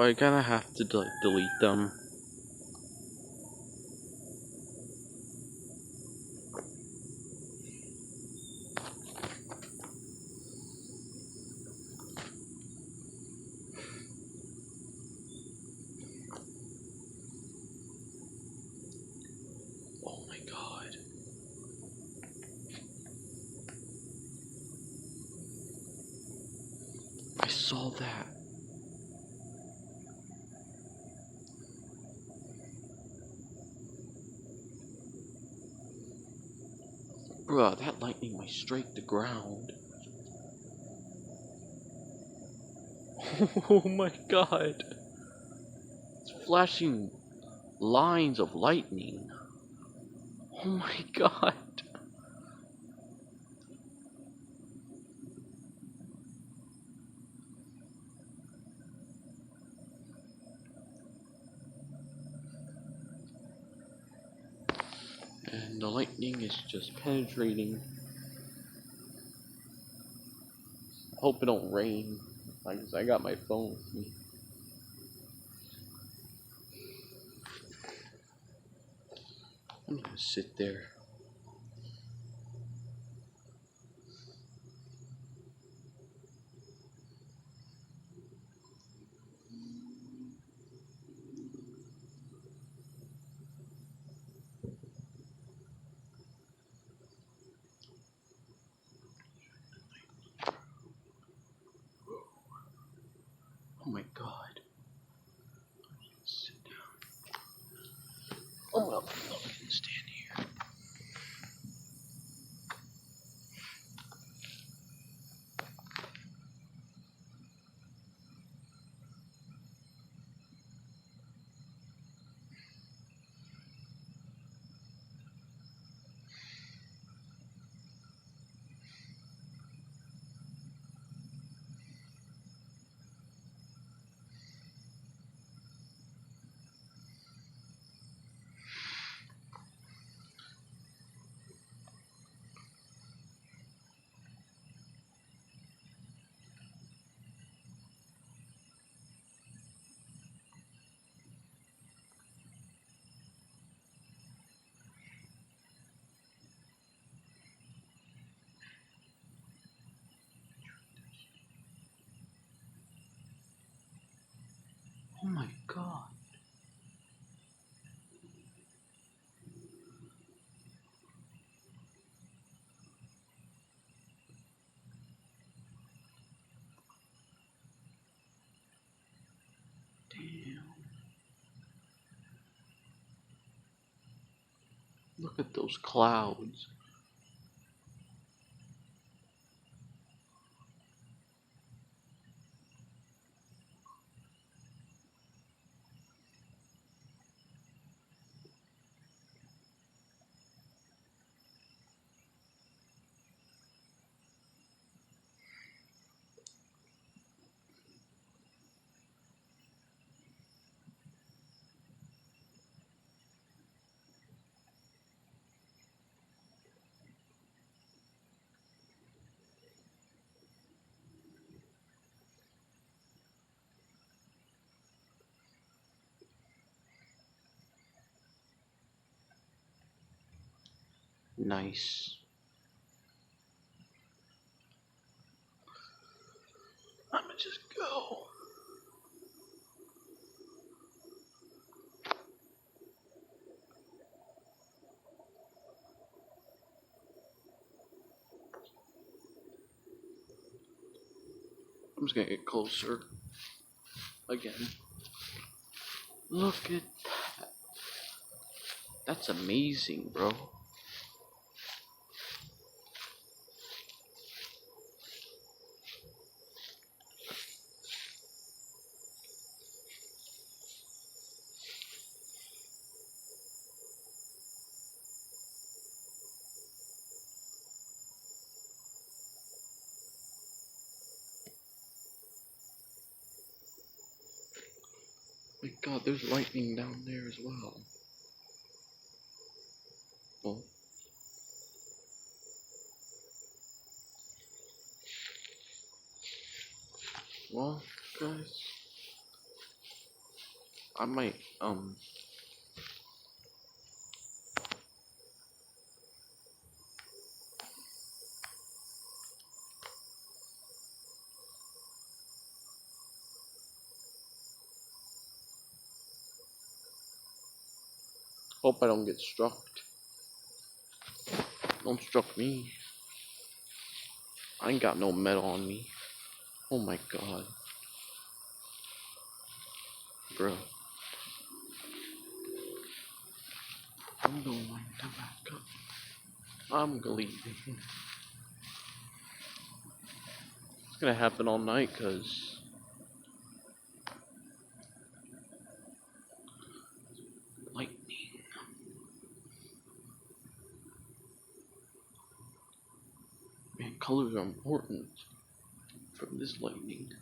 I kind of have to delete them. Oh my god. I saw that. Bruh, that lightning might strike the ground. Oh my god. It's flashing lines of lightning. Oh my god. And the lightning is just penetrating. Hope it don't rain. Because I got my phone with me. I'm gonna sit there. Oh my god. Sit down. Oh no, I can stand here. Oh my god. Damn. Look at those clouds. Nice. I'ma just go. I'm just gonna get closer. Again. Look at that. That's amazing, bro. My god, there's lightning down there as well. Oh. Well, guys, I might, hope I don't get struck. Don't struck me. I ain't got no metal on me. Oh my god. Bro. I'm going to back up. I'm leaving. It's gonna happen all night, cause lightning. Man, colors are important from this lightning.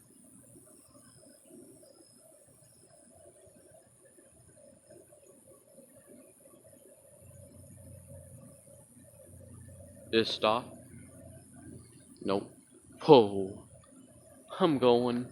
Did it stop? Nope. Whoa. I'm going.